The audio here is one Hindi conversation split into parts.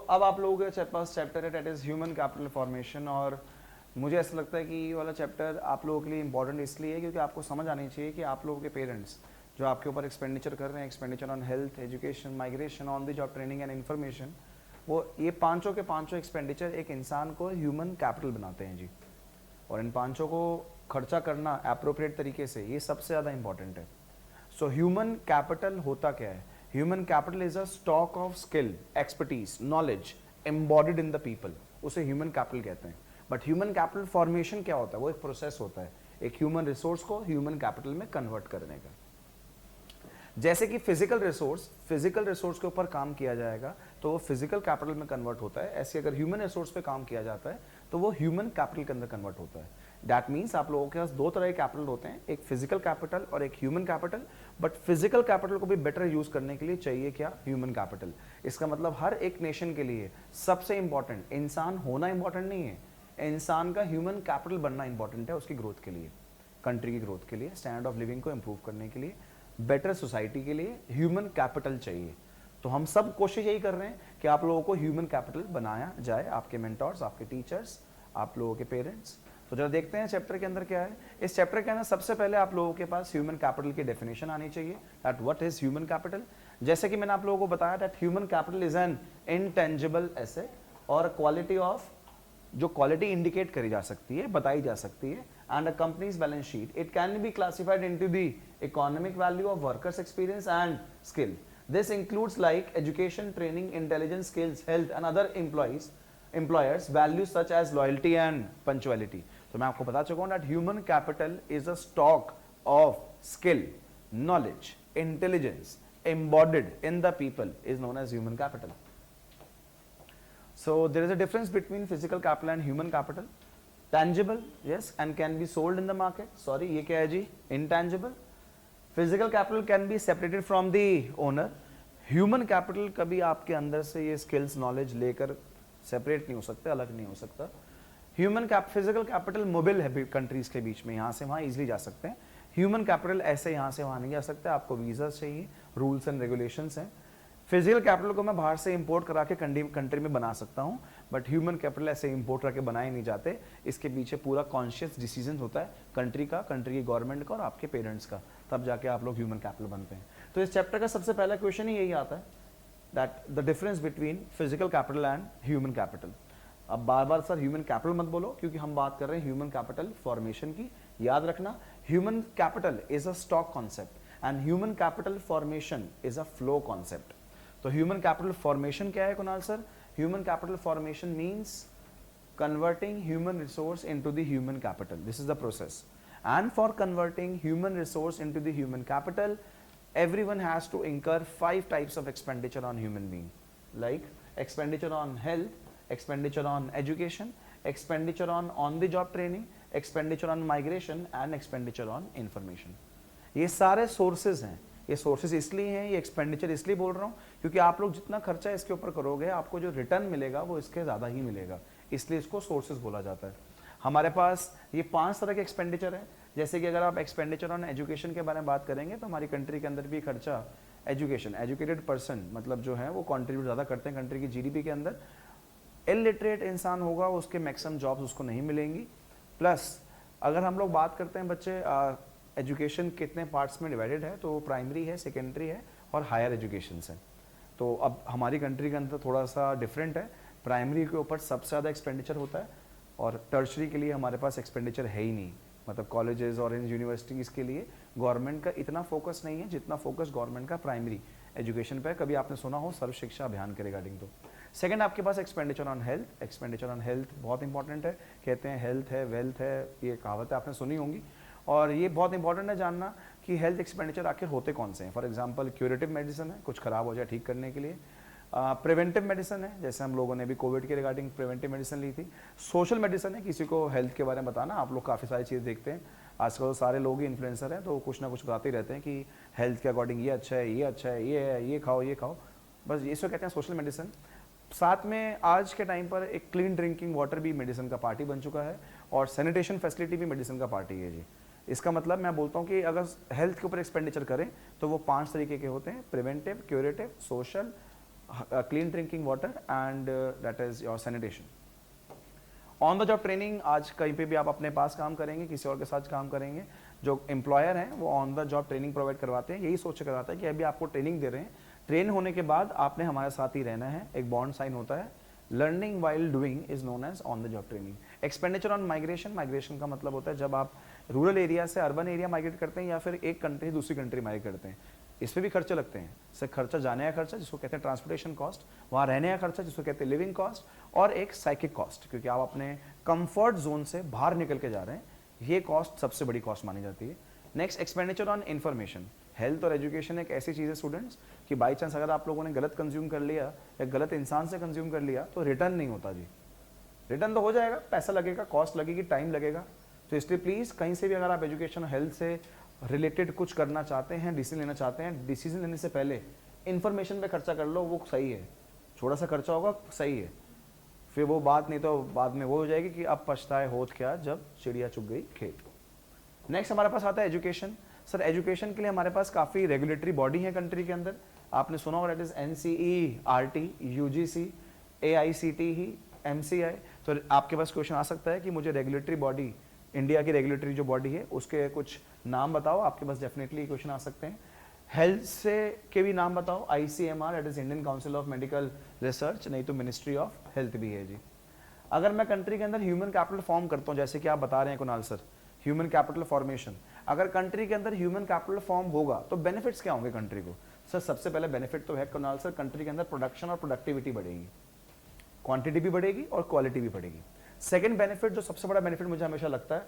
अब आप लोगों के पास चैप्टर है that is human capital formation, और मुझे ऐसा लगता है कि ये वाला चैप्टर आप लोगों के लिए इंपॉर्टेंट इसलिए है क्योंकि आपको समझ आनी चाहिए कि आप लोगों के पेरेंट्स जो आपके ऊपर एक्सपेंडिचर कर रहे हैं, expenditure on health, education, migration, on the job training and information, वो ये पांचों के पांचों एक्सपेंडिचर एक इंसान को ह्यूमन कैपिटल बनाते हैं जी। और इन पांचों को खर्चा करना अप्रोप्रिएट तरीके से, ये सबसे ज़्यादा इंपॉर्टेंट है। सो ह्यूमन कैपिटल होता क्या है? Human capital is a stock of skill, expertise, knowledge embodied in the people, उसे ह्यूमन कैपिटल कहते हैं। बट ह्यूमन कैपिटल फॉर्मेशन क्या होता है? वो एक प्रोसेस होता है एक ह्यूमन रिसोर्स को ह्यूमन कैपिटल में कन्वर्ट करने का। जैसे कि फिजिकल रिसोर्स के ऊपर काम किया जाएगा तो वो फिजिकल कैपिटल में कन्वर्ट होता है, ऐसे अगर ह्यूमन रिसोर्स पे काम किया जाता है तो वो ह्यूमन कैपिटल के अंदर कन्वर्ट होता है। दैट मीन्स आप लोगों के पास दो तरह के कैपिटल होते हैं, एक फिजिकल कैपिटल और एक human capital. But physical capital को भी बेटर यूज करने के लिए चाहिए क्या? Human capital. इसका मतलब हर एक नेशन के लिए सबसे इंपॉर्टेंट इंसान होना इंपॉर्टेंट नहीं है, इंसान का ह्यूमन कैपिटल बनना इंपॉर्टेंट है उसकी ग्रोथ के लिए, कंट्री की ग्रोथ के लिए, स्टैंडर्ड ऑफ लिविंग को इंप्रूव करने के लिए, बेटर सोसाइटी के लिए ह्यूमन कैपिटल चाहिए। तो हम सब कोशिश यही कर रहे हैं कि आप लोगों को ह्यूमन कैपिटल बनाया जाए, आपके मेंटर्स, आपके टीचर्स, आप लोगों के पेरेंट्स। तो जरा देखते हैं चैप्टर के अंदर क्या है। इस चैप्टर के अंदर सबसे पहले आप लोगों के पास ह्यूमन कैपिटल की डेफिनेशन आनी चाहिए, that what is human capital. जैसे कि मैंने आप लोगों को बताया that human capital is an intangible asset और क्वालिटी ऑफ, जो क्वालिटी इंडिकेट करी जा सकती है, बताई जा सकती है, and a company's balance sheet. It can be classified into the economic value of workers' experience and skill. This includes like education, training, intelligence, skills, health, and other employers values such as loyalty and punctuality. तो मैं आपको बता चुका हूँ that human capital is a stock of skill, knowledge, intelligence embodied in the people is known as human capital. So there is a difference between physical capital and human capital. Tangible, yes, and can be sold in the market. Sorry, ये क्या है जी? Intangible. Physical capital can be separated from the owner. Human capital कभी आपके अंदर से ये skills, knowledge लेकर separate नहीं हो सकते, अलग नहीं हो सकता। Physical capital मोबाइल है countries के बीच में, यहाँ से वहाँ easily जा सकते हैं। Human capital ऐसे यहाँ से वहाँ नहीं जा सकते, आपको visas चाहिए, rules and regulations हैं। फिजिकल कैपिटल को मैं बाहर से इंपोर्ट करा के कंट्री में बना सकता हूँ, बट ह्यूमन कैपिटल ऐसे इंपोर्ट करके बनाए नहीं जाते, इसके पीछे पूरा कॉन्शियस डिसीजन होता है कंट्री का, कंट्री की गवर्नमेंट का और आपके पेरेंट्स का, तब जाके आप लोग ह्यूमन कैपिटल बनते हैं। तो इस चैप्टर का सबसे पहला क्वेश्चन ही यही आता है that the difference between physical capital and human capital. अब बार बार सर ह्यूमन कैपिटल मत बोलो क्योंकि हम बात कर रहे हैं ह्यूमन कैपिटल फॉर्मेशन की। याद रखना human capital is a stock concept and human capital formation is a flow concept. तो ह्यूमन कैपिटल फॉर्मेशन क्या है Kunal sir? Human capital formation means converting human resource into the human capital. This is the process. And for converting human resource into the human capital, everyone has to incur 5 types of expenditure on human being, like expenditure on health, expenditure on education, expenditure on the job training, expenditure on migration and expenditure on information. ये सारे sources हैं, ये सोर्सेज इसलिए हैं, ये एक्सपेंडिचर इसलिए बोल रहा हूँ क्योंकि आप लोग जितना खर्चा इसके ऊपर करोगे आपको जो रिटर्न मिलेगा वो इसके ज़्यादा ही मिलेगा, इसलिए इसको सोर्सेज बोला जाता है। हमारे पास ये 5 तरह के एक्सपेंडिचर हैं। जैसे कि अगर आप एक्सपेंडिचर ऑन एजुकेशन के बारे में बात करेंगे तो हमारी कंट्री के अंदर भी खर्चा एजुकेशन, एजुकेटेड पर्सन मतलब जो है वो कॉन्ट्रीब्यूट ज़्यादा करते हैं कंट्री की जीडीपी के अंदर। इलिटरेट इंसान होगा उसके मैक्सिमम जॉब्स उसको नहीं मिलेंगी। प्लस अगर हम लोग बात करते हैं बच्चे एजुकेशन कितने पार्ट्स में डिवाइडेड है, तो प्राइमरी है, सेकेंडरी है और हायर एजुकेशन है। तो अब हमारी कंट्री के अंदर थोड़ा सा डिफरेंट है, प्राइमरी के ऊपर सबसे ज़्यादा एक्सपेंडिचर होता है और टर्शरी के लिए हमारे पास एक्सपेंडिचर है ही नहीं, मतलब कॉलेजेस और यूनिवर्सिटीज़ के लिए गवर्नमेंट का इतना फोकस नहीं है जितना फोकस गवर्नमेंट का प्राइमरी एजुकेशन पे। कभी आपने सुना हो सर्व शिक्षा अभियान के रिगार्डिंग। तो सेकंड आपके पास expenditure on health. Expenditure on health बहुत इंपॉर्टेंट है, कहते हैं हेल्थ है वेल्थ है, ये कहावत है आपने सुनी होंगी और ये बहुत इंपॉर्टेंट है जानना कि हेल्थ एक्सपेंडिचर आखिर होते कौन से हैं। फॉर एग्जांपल क्यूरेटिव मेडिसिन है, कुछ खराब हो जाए ठीक करने के लिए। प्रिवेंटिव मेडिसिन है, जैसे हम लोगों ने भी कोविड के रिगार्डिंग प्रिवेंटिव मेडिसिन ली थी। सोशल मेडिसिन है, किसी को हेल्थ के बारे में बताना। आप लोग काफ़ी सारी चीज़ देखते हैं आजकल, तो सारे लोग ही इन्फ्लुएंसर हैं तो कुछ ना कुछ बताते ही रहते हैं कि हेल्थ के अकॉर्डिंग ये अच्छा है, ये अच्छा है, ये है, ये खाओ, ये खाओ, बस इसको कहते हैं सोशल मेडिसिन। साथ में आज के टाइम पर एक क्लीन ड्रिंकिंग वाटर भी मेडिसिन का पार्ट ही बन चुका है और सैनिटेशन फैसिलिटी भी मेडिसिन का पार्ट ही है जी। इसका मतलब मैं बोलता हूँ कि अगर हेल्थ के ऊपर एक्सपेंडिचर करें तो वो 5 तरीके के होते हैं, preventive, curative, social clean drinking water and that is your sanitation. On the job training, आज कहीं पे भी आप अपने पास काम करेंगे, किसी और के साथ काम करेंगे, जो एम्प्लॉयर हैं वो on the job training provide करवाते हैं, यही सोच के करवाता है कि अभी आपको ट्रेनिंग दे रहे हैं, ट्रेन होने के बाद आपने हमारे साथ ही रहना है, एक बॉन्ड साइन होता है। Learning while doing is known as on the job training. Expenditure on migration, migration का मतलब होता है जब आप रूरल एरिया से अर्बन एरिया माइग्रेट करते हैं या फिर एक कंट्री दूसरी कंट्री माइग्रेट करते हैं, इस पर भी खर्चे लगते हैं। सर खर्चा जाने का खर्चा जिसको कहते हैं ट्रांसपोर्टेशन कॉस्ट, वहाँ रहने का खर्चा जिसको कहते हैं लिविंग कॉस्ट, और एक साइकिक कॉस्ट, क्योंकि आप अपने कंफर्ट जोन से बाहर निकल के जा रहे हैं, ये कॉस्ट सबसे बड़ी कॉस्ट मानी जाती है। Next, expenditure on information. Health और एजुकेशन एक ऐसी चीज़ है स्टूडेंट्स कि बाई चांस अगर आप लोगों ने गलत कंज्यूम कर लिया या गलत इंसान से कंज्यूम कर लिया तो रिटर्न नहीं होता जी। रिटर्न तो हो जाएगा, पैसा लगेगा, कॉस्ट लगेगी, टाइम लगेगा। तो इसलिए प्लीज़ कहीं से भी अगर आप एजुकेशन हेल्थ से रिलेटेड कुछ करना चाहते हैं, डिसीजन लेना चाहते हैं, डिसीजन लेने से पहले इन्फॉर्मेशन पे खर्चा कर लो, वो सही है। थोड़ा सा खर्चा होगा सही है, फिर वो बात नहीं तो बाद में वो हो जाएगी कि अब पछताए होत क्या जब चिड़िया चुग गई खेत। नेक्स्ट हमारे पास आता है एजुकेशन। सर एजुकेशन के लिए हमारे पास काफ़ी रेगुलेटरी बॉडी है कंट्री के अंदर, आपने सुना होगा, that is NCERT, UGC, AICTE, MCI। तो आपके पास क्वेश्चन आ सकता है कि मुझे रेगुलेटरी बॉडी, इंडिया की रेगुलेटरी जो बॉडी है उसके कुछ नाम बताओ, आपके पास डेफिनेटली क्वेश्चन आ सकते हैं। हेल्थ से के भी नाम बताओ, ICMR, that is Indian council of medical research, नहीं तो मिनिस्ट्री ऑफ हेल्थ भी है जी। अगर मैं कंट्री के अंदर ह्यूमन कैपिटल फॉर्म करता हूँ, जैसे कि आप बता रहे हैं Kunal sir, human capital formation, अगर कंट्री के अंदर ह्यूमन कैपिटल फॉर्म होगा तो बेनिफिट्स क्या होंगे कंट्री को? सर सबसे पहले बेनिफिट तो है कुणाल सर, कंट्री के अंदर प्रोडक्शन और प्रोडक्टिविटी बढ़ेगी, क्वांटिटी भी बढ़ेगी और क्वालिटी भी बढ़ेगी। सेकंड बेनिफिट, जो सबसे बड़ा बेनिफिट मुझे हमेशा लगता है,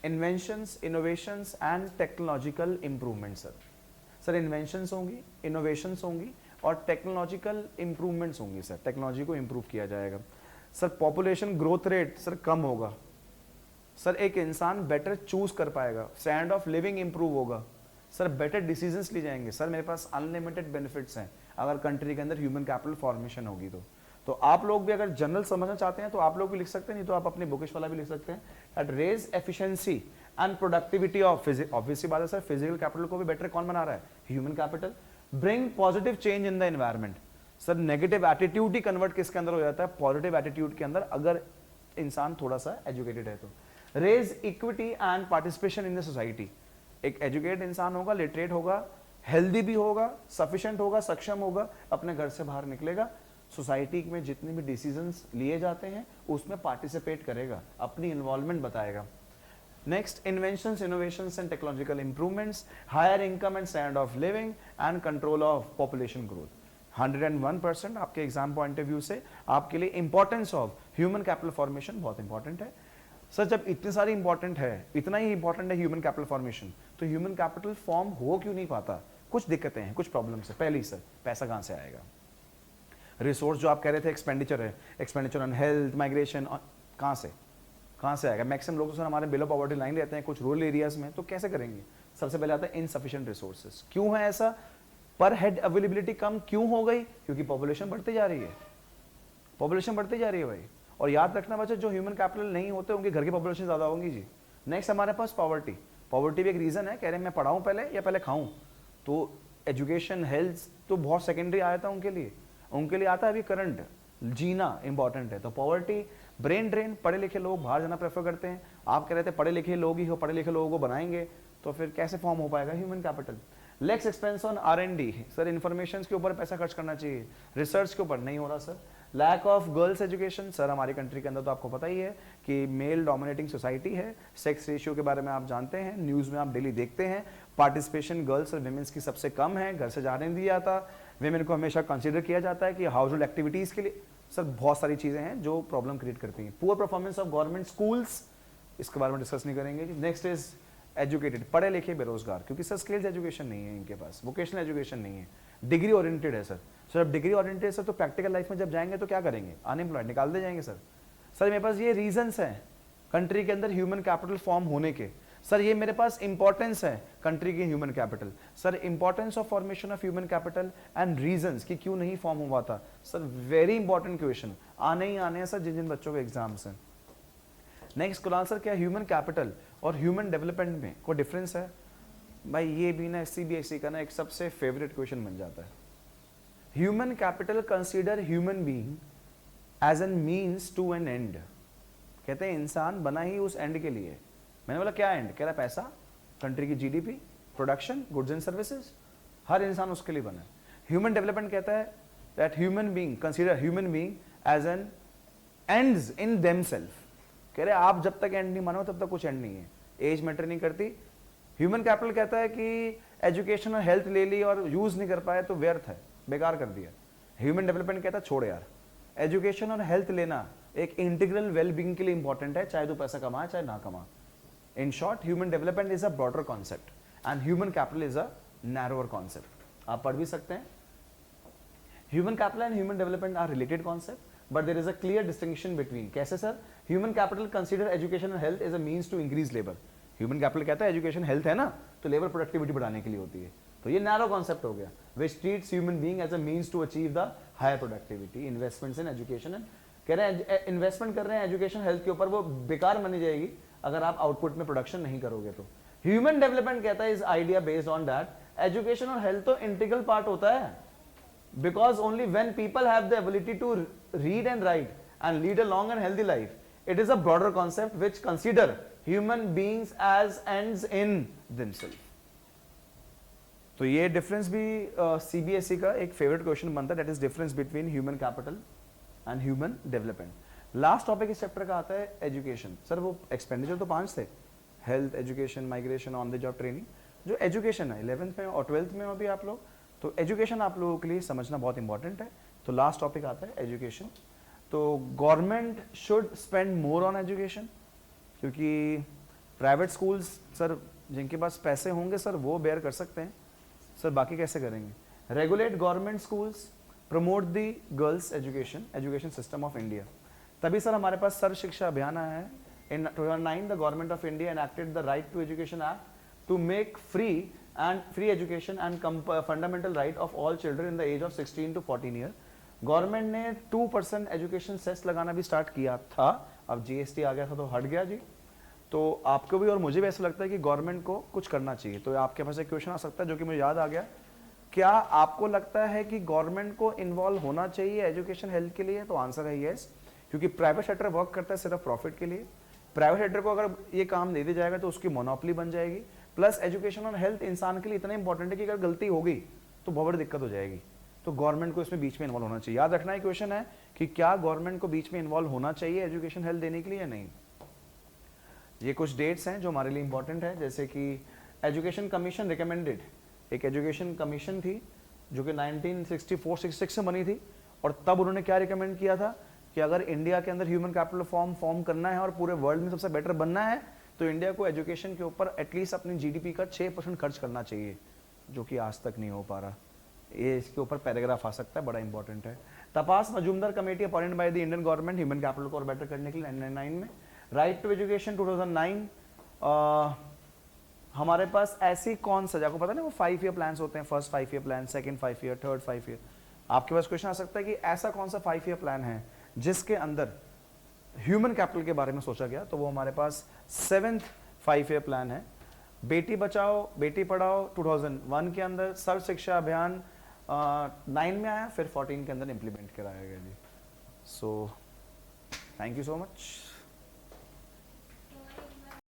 inventions, innovations and technological improvement. Sir inventions होंगी, इनोवेशंस होंगी और टेक्नोलॉजिकल इंप्रूवमेंट्स होंगी। सर टेक्नोलॉजी को इंप्रूव किया जाएगा। Sir population growth rate sir कम होगा। सर एक इंसान बेटर चूज कर पाएगा, स्टैंडर्ड ऑफ लिविंग इंप्रूव होगा। सर बेटर डिसीजंस ली जाएंगे। सर मेरे पास अनलिमिटेड बेनिफिट्स हैं अगर कंट्री के अंदर ह्यूमन कैपिटल फॉर्मेशन होगी तो आप लोग भी अगर जनरल समझना चाहते हैं तो आप लोग भी लिख सकते हैं, नहीं तो आप अपने बुकिश वाला भी लिख सकते हैं, that raise efficiency and productivity of obviously बात है सर, फिजिकल कैपिटल को भी बेटर कौन बना रहा है? Human capital. Bring positive change in the environment. Sir negative attitude he convert किसके अंदर हो जाता है? पॉजिटिव एटीट्यूड के अंदर, अगर इंसान थोड़ा सा एजुकेटेड है तो। Raise equity and participation in the society. एक एजुकेटेड इंसान होगा, लिटरेट होगा, हेल्दी भी होगा, सफिशिएंट होगा, सक्षम होगा, अपने घर से बाहर निकलेगा, सोसाइटी में जितने भी डिसीजंस लिए जाते हैं उसमें पार्टिसिपेट करेगा, अपनी इन्वॉल्वमेंट बताएगा। Next, inventions, innovations and technological improvements, higher income and standard of living and control of population growth. 101% आपके एग्जाम पॉइंट ऑफ व्यू से आपके लिए importance of human capital formation बहुत इंपॉर्टेंट है। सर जब इतनी सारी इंपॉर्टेंट है, इतना ही इंपॉर्टेंट है ह्यूमन कैपिटल फॉर्मेशन, तो ह्यूमन कैपिटल फॉर्म हो क्यों नहीं पाता? कुछ दिक्कतें हैं, कुछ प्रॉब्लम्स है। पहली सर, पैसा कहाँ से आएगा? रिसोर्स जो आप कह रहे थे एक्सपेंडिचर है, एक्सपेंडिचर ऑन हेल्थ, माइग्रेशन, कहाँ से आएगा? मैक्सिमम लोग तो सर हमारे बिलो पॉवर्टी लाइन रहते हैं कुछ रूरल एरियाज में, तो कैसे करेंगे? सबसे पहले आता है इनसफिशिएंट रिसोर्सेज। क्यों है ऐसा? पर हेड अवेलेबिलिटी कम क्यों हो गई? क्योंकि पॉपुलेशन बढ़ती जा रही है, पॉपुलेशन बढ़ती जा रही है भाई। और याद रखना बच्चे, जो ह्यूमन कैपिटल नहीं होते उनके घर की पॉपुलेशन ज़्यादा होंगी जी। नेक्स्ट हमारे पास पॉवर्टी। पॉवर्टी भी एक रीज़न है, कह रहे हैं मैं पढ़ाऊँ पहले या पहले खाऊँ? तो एजुकेशन, हेल्थ तो बहुत सेकेंडरी आया था उनके लिए आता है अभी करंट, जीना इंपॉर्टेंट है। तो पॉवर्टी, ब्रेन ड्रेन, पढ़े लिखे लोग बाहर जाना प्रेफर करते हैं। आप कह रहे थे पढ़े लिखे लोग ही हो, पढ़े लिखे लोगों को बनाएंगे तो फिर कैसे फॉर्म हो पाएगा human capital? Less expense on R&D। Sir information के ऊपर पैसा खर्च करना चाहिए, रिसर्च के ऊपर नहीं हो रहा sir. Lack of girls education. Sir हमारी कंट्री के अंदर तो आपको पता ही है कि मेल डोमिनेटिंग सोसाइटी है, सेक्स रेशियो के बारे में आप जानते हैं, न्यूज़ में आप डेली देखते हैं। पार्टिसिपेशन गर्ल्स और विमेंस की सबसे कम है, घर से जाने नहीं दिया जाता, विमेन को हमेशा कंसीडर किया जाता है कि हाउस होल्ड एक्टिविटीज़ के लिए। सर बहुत सारी चीज़ें हैं जो प्रॉब्लम क्रिएट करती हैं। Poor performance of government schools, इसके बारे में डिस्कस नहीं करेंगे। नेक्स्ट इज एजुकेटेड, पढ़े लिखे बेरोजगार, क्योंकि सर स्किल्स एजुकेशन नहीं है इनके पास, वोकेशनल एजुकेशन नहीं है, डिग्री ओरिएंटेड है सर। सर अब डिग्री ओरिएंटेड सर तो प्रैक्टिकल लाइफ में जब जाएंगे तो क्या करेंगे? अनएम्प्लॉयड निकाल दे जाएंगे सर। सर मेरे पास ये रीजंस हैं कंट्री के अंदर ह्यूमन कैपिटल फॉर्म होने के। सर ये मेरे पास इंपॉर्टेंस है कंट्री के human capital. Sir importance of formation of human capital and reasons कि क्यों नहीं फॉर्म हुआ था। सर वेरी इंपॉर्टेंट क्वेश्चन आने ही आने हैं सर जिन जिन बच्चों के एग्जाम्स हैं। नेक्स्ट कुणाल सर, क्या ह्यूमन कैपिटल और ह्यूमन डेवलपमेंट में कोई डिफरेंस है? भाई ये भी ना CBSE का ना एक सबसे फेवरेट क्वेश्चन बन जाता है। Human capital consider human being as an means to an end. कहते हैं इंसान बना ही उस एंड के लिए। मैंने बोला क्या एंड? कह रहा पैसा, कंट्री की GDP, production, goods and services, हर इंसान उसके लिए बना है। ह्यूमन डेवलपमेंट कहता है that human being consider human being as an ends in themselves. कह रहे आप जब तक एंड नहीं मानो तब तक कुछ एंड नहीं है, एज मैटर नहीं करती। ह्यूमन कैपिटल कहता है कि एजुकेशन और हेल्थ ले ली और यूज नहीं कर पाए तो व्यर्थ है, बेकार कर दिया। ह्यूमन डेवलपमेंट कहता है छोड़ यार, एजुकेशन और हेल्थ लेना एक इंटीग्रल वेलबींग के लिए इंपॉर्टेंट है, चाहे तू पैसा कमाए चाहे ना कमा। In short human development is a broader concept and human capital is a narrower concept. आप पढ़ भी सकते हैं। Human capital and human development are related concept but there is a clear distinction between। कैसे sir? Human capital consider education and health as a means to increase labour. Human capital कहता है एजुकेशन हेल्थ है ना, तो लेबर प्रोडक्टिविटी बढ़ाने के लिए होती है, तो ये नैरो कॉन्सेप्ट हो गया which treats human being as a means to achieve the higher productivity. Investments in education and कह रहे हैं इन्वेस्टमेंट कर रहे हैं एजुकेशन हेल्थ के ऊपर, वो बेकार मानी जाएगी अगर आप आउटपुट में प्रोडक्शन नहीं करोगे तो। ह्यूमन डेवलपमेंट कहता है इस idea based on that education और हेल्थ तो इंटीग्रल पार्ट होता है, because only when people have the ability to read and write and lead a long and healthy life, it is a broader concept which consider human beings as ends in themselves। तो ये डिफरेंस भी सीबीएसई का एक फेवरेट क्वेश्चन बनता है, that is difference between human capital and human development. Last topic इस चैप्टर का आता है एजुकेशन। सर वो एक्सपेंडिचर तो 5 थे, health, education, migration, on the job training. जो एजुकेशन है 11th में और 12th में अभी आप लोग, तो एजुकेशन आप लोगों के लिए समझना बहुत इंपॉर्टेंट है। तो लास्ट टॉपिक आता है एजुकेशन। तो government should spend more on education, क्योंकि प्राइवेट स्कूल्स सर जिनके पास पैसे होंगे सर वो बेयर कर सकते हैं, सर बाकी कैसे करेंगे। Regulate government schools, promote the girls education system of India. तभी सर हमारे पास सर्व शिक्षा अभियान आया है। In 2009 the government of India enacted the right to education act to make free education and fundamental right of all children in the age of 16 to 14 year। Government ने 2% एजुकेशन सेस लगाना भी स्टार्ट किया था, अब जीएसटी आ गया था तो हट गया जी। तो आपको भी और मुझे भी ऐसा लगता है कि गवर्नमेंट को कुछ करना चाहिए। तो आपके पास एक क्वेश्चन आ सकता है जो कि मुझे याद आ गया, क्या आपको लगता है कि गवर्नमेंट को इन्वॉल्व होना चाहिए एजुकेशन हेल्थ के लिए? तो आंसर है यस, क्योंकि प्राइवेट सेक्टर वर्क करता है सिर्फ प्रॉफिट के लिए। प्राइवेट सेक्टर को अगर ये काम दे दिया जाएगा तो उसकी मोनोपोली बन जाएगी। प्लस एजुकेशन और हेल्थ इंसान के लिए इतना इंपॉर्टेंट है कि अगर गलती होगी तो बहुत बड़ी दिक्कत हो जाएगी। तो गवर्नमेंट को इसमें बीच में इन्वॉल्व होना चाहिए। याद रखना है क्वेश्चन है कि क्या गवर्नमेंट को बीच में इन्वॉल्व होना चाहिए एजुकेशन हेल्थ देने के लिए या नहीं। ये कुछ डेट्स हैं जो हमारे लिए इंपॉर्टेंट है, जैसे कि एजुकेशन कमीशन रिकमेंडेड, एक एजुकेशन कमीशन थी जो कि 1964-66 से बनी थी, और तब उन्होंने क्या रिकमेंड किया था कि अगर इंडिया के अंदर ह्यूमन कैपिटल फॉर्म करना है और पूरे वर्ल्ड में सबसे बेटर बनना है तो इंडिया को एजुकेशन के ऊपर एटलीस्ट अपनी जीडीपी का 6% खर्च करना चाहिए, जो कि आज तक नहीं हो पा रहा। ये इसके ऊपर पैराग्राफ आ सकता है, बड़ा इंपॉर्टेंट है। Tapas Majumdar committee appointed by the Indian government human capital को और बेटर करने के लिए 1999 में। Right to education 2009। हमारे पास ऐसी कौन सा, आपको पता ना वो 5 ईयर प्लान्स होते हैं, first 5 year plan, second 5 year, third 5 year. आपके पास क्वेश्चन आ सकता है कि ऐसा कौन सा 5 ईयर प्लान है जिसके अंदर ह्यूमन कैपिटल के बारे में सोचा गया। तो वो हमारे पास 7th 5 ईयर प्लान है। बेटी बचाओ बेटी पढ़ाओ 2001 के अंदर, सर्व शिक्षा अभियान 9 में आया, फिर 14 के अंदर इंप्लीमेंट कराया गया जी। So thank you so much.